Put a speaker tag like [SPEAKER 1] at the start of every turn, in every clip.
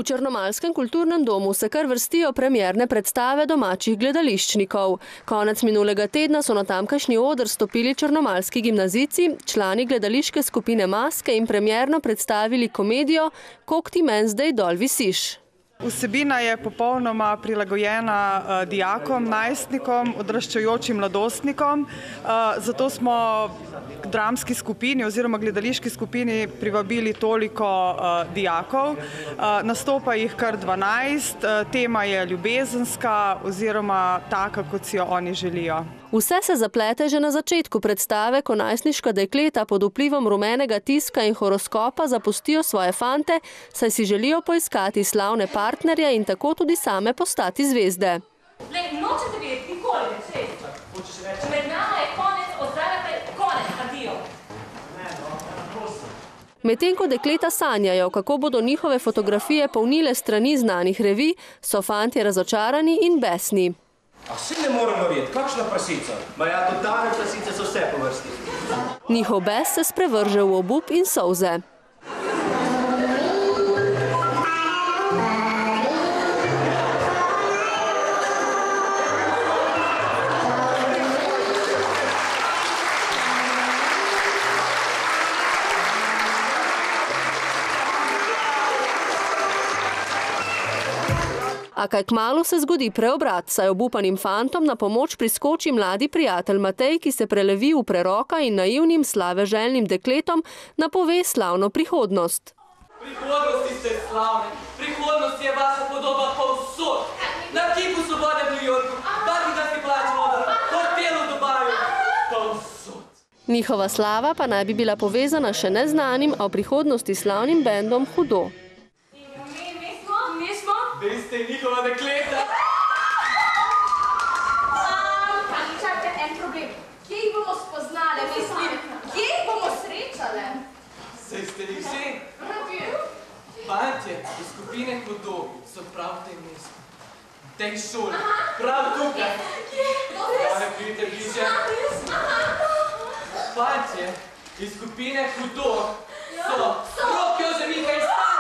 [SPEAKER 1] Črnomaljskem kulturnem domu se kar vrstijo premierne predstave domačih gledališčnikov. Konec minulega tedna so na tamkajšnji oder stopili črnomaljski gimnazijci, člani gledališke skupine Maske in premierno predstavili komedijo Kok ti meni zdaj dol visiš.
[SPEAKER 2] Vsebina je popolnoma prilagojena dijakom, najstnikom, odraščajočim mladostnikom. Zato smo dramski skupini oziroma gledališki skupini privabili toliko dijakov. Nastopa jih kar 12, tema je ljubezenska oziroma taka, kot si jo oni želijo.
[SPEAKER 1] Vse se zaplete že na začetku predstave, ko najstniška dekleta pod vplivom rumenega tiska in horoskopa zapustijo svoje fante, saj si želijo poiskati slavne partnerje in tako tudi same postati zvezde.
[SPEAKER 3] Nočete vedeti, nikoli več, res. Med nama je konec, od zdaj naprej konec, adijo.
[SPEAKER 1] Medtem ko dekleta sanjajo, kako bodo njihove fotografije polnile strani znanih revij, so fantje razočarani in besni.
[SPEAKER 4] A vsi ne moramo vedeti, kakšna prasica? Ma ja, totalne prasice so vse po vrsti.
[SPEAKER 1] Njihov bes se sprevrže v obup in solze. A kaj kmalu se zgodi preobrat, saj obupanim fantom na pomoč priskoči mladi prijatelj Matej, ki se prelevi v preroka in naivnim slaveželjnim dekletom napove slavno prihodnost.
[SPEAKER 5] Prihodnosti ste slavne, prihodnost je vaša podoba povsod. Na kipu Svobode v New Yorku, Buckinghamski palači v Londonu, hotelu v Dubaju, povsod.
[SPEAKER 1] Njihova slava pa naj bi bila povezana še neznanim, a v prihodnosti slavnim bendom Hudo.
[SPEAKER 5] Vi ste njihova dekleta.
[SPEAKER 3] Čakajte, en problem. Kje jih bomo spoznali, mislim? Kje jih bomo srečali?
[SPEAKER 5] Saj ste jih že. Fantje iz skupine Hudo so prav v tem mestu. V tej šoli. Prav tukaj. Ne pridite bliže. Fantje iz skupine Hudo so Rok Jože Mihaj Stani.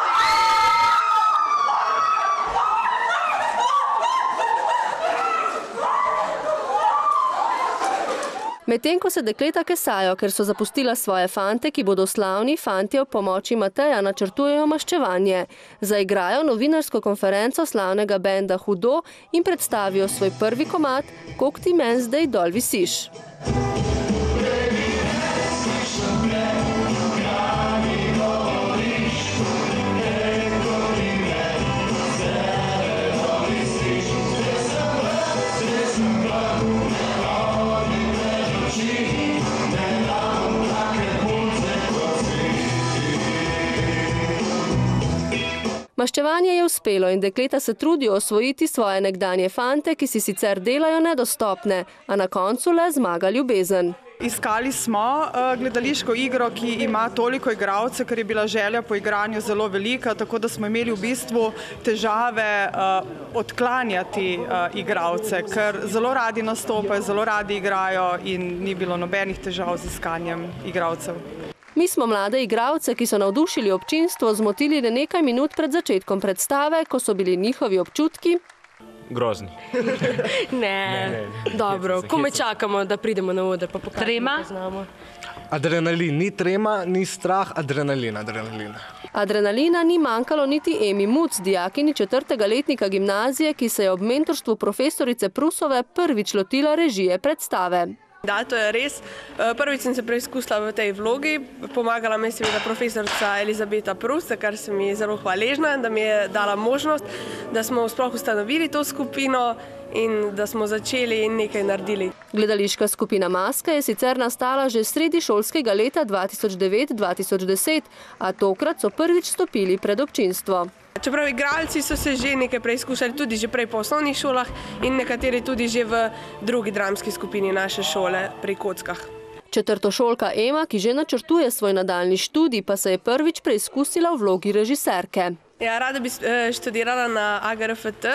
[SPEAKER 1] Medtem ko se dekleta kesajo, ker so zapustila svoje fante, ki bodo slavni, fantje ob pomoči Mateja načrtujejo maščevanje. Zaigrajo novinarsko konferenco slavnega benda Hudo in predstavijo svoj prvi komad Kok ti meni zdaj dol visiš. Maščevanje je uspelo in dekleta se trudijo osvojiti svoje nekdanje fante, ki si sicer delajo nedostopne, a na koncu le zmaga ljubezen.
[SPEAKER 2] Iskali smo gledališko igro, ki ima toliko igralcev, ker je bila želja po igranju zelo velika, tako da smo imeli v bistvu težave odklanjati igralce, ker zelo radi nastopajo, zelo radi igrajo in ni bilo nobenih težav z iskanjem igralcev.
[SPEAKER 1] Mi smo mlade igralce, ki so navdušili občinstvo, zmotili le nekaj minut pred začetkom predstave, ko so bili njihovi občutki
[SPEAKER 6] grozni.
[SPEAKER 7] Ne, dobro, ko me čakamo, da pridemo na oder, pa pokažemo, da znamo.
[SPEAKER 6] Adrenalin, ni trema, ni strah, adrenalin.
[SPEAKER 1] Adrenalina ni manjkalo niti Emi Muc, dijakini 4. letnika gimnazije, ki se je ob mentorstvu profesorice Prusove prvič lotila režije predstave.
[SPEAKER 8] Da, to je res. Prvič sem se preizkusila v tej vlogi. Pomagala mi je seveda profesorica Elizabeta Prus, za kar sem ji zelo hvaležna, da mi je dala možnost, da smo sploh ustanovili to skupino in da smo začeli in nekaj naredili.
[SPEAKER 1] Gledališka skupina Maska je sicer nastala že sredi šolskega leta 2009-2010, a tokrat so prvič stopili pred občinstvo.
[SPEAKER 8] Čeprav igralci so se že nekaj preizkušali tudi že prej po osnovnih šolah in nekateri tudi že v drugi dramski skupini naše šole pri Kockah.
[SPEAKER 1] Četrtošolka Ema, ki že načrtuje svoj nadaljnji študij, pa se je prvič preizkusila v vlogi režiserke.
[SPEAKER 8] Ja, rada bi študirala na AGRFT,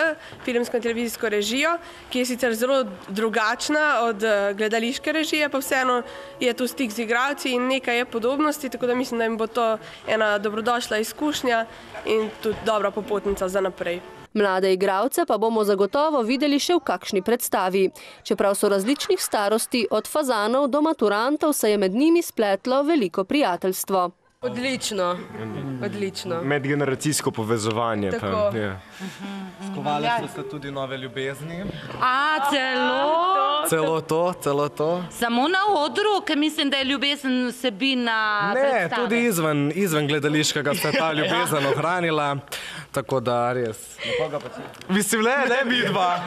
[SPEAKER 8] filmsko in televizijsko režijo, ki je sicer zelo drugačna od gledališke režije, pa vseeno je tu stik z igralci in nekaj je podobnosti, tako da mislim, da jim bo to ena dobrodošla izkušnja in tudi dobra popotnica za naprej.
[SPEAKER 1] Mlade igralce pa bomo zagotovo videli še v kakšni predstavi. Čeprav so različnih starosti, od fazanov do maturantov, se je med njimi spletlo veliko prijateljstvo.
[SPEAKER 7] Odlično, odlično.
[SPEAKER 6] Medgeneracijsko povezovanje.
[SPEAKER 7] Tako.
[SPEAKER 6] Skovali so se tudi nove ljubezni.
[SPEAKER 9] Celo to.
[SPEAKER 10] Samo na odru, ker mislim, da je ljubezen vsebina predstave.
[SPEAKER 6] Ne, tudi izven gledališkega se ta ljubezen ohranila, tako da res. Mislim, ne vidva.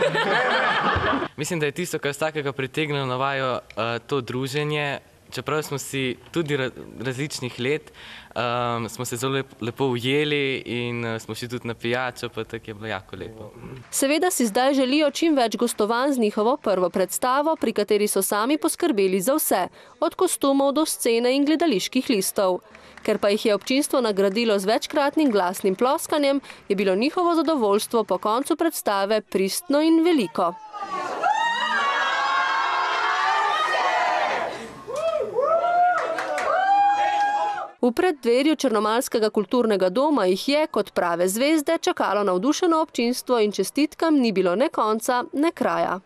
[SPEAKER 5] Mislim, da je tisto, kar vsakega pritegne na vajo, to druženje. Čeprav smo si tudi različnih let, smo se zelo lepo ujeli in smo šli tudi na pijačo, pa tako je bilo jako lepo.
[SPEAKER 1] Seveda si zdaj želijo čim več gostovanj z njihovo prvo predstavo, pri kateri so sami poskrbeli za vse, od kostumov do scene in gledaliških listov. Ker pa jih je občinstvo nagradilo z večkratnim glasnim ploskanjem, je bilo njihovo zadovoljstvo po koncu predstave pristno in veliko. V preddverju Črnomaljskega kulturnega doma jih je, kot prave zvezde, čakalo navdušeno občinstvo in čestitkam ni bilo ne konca, ne kraja.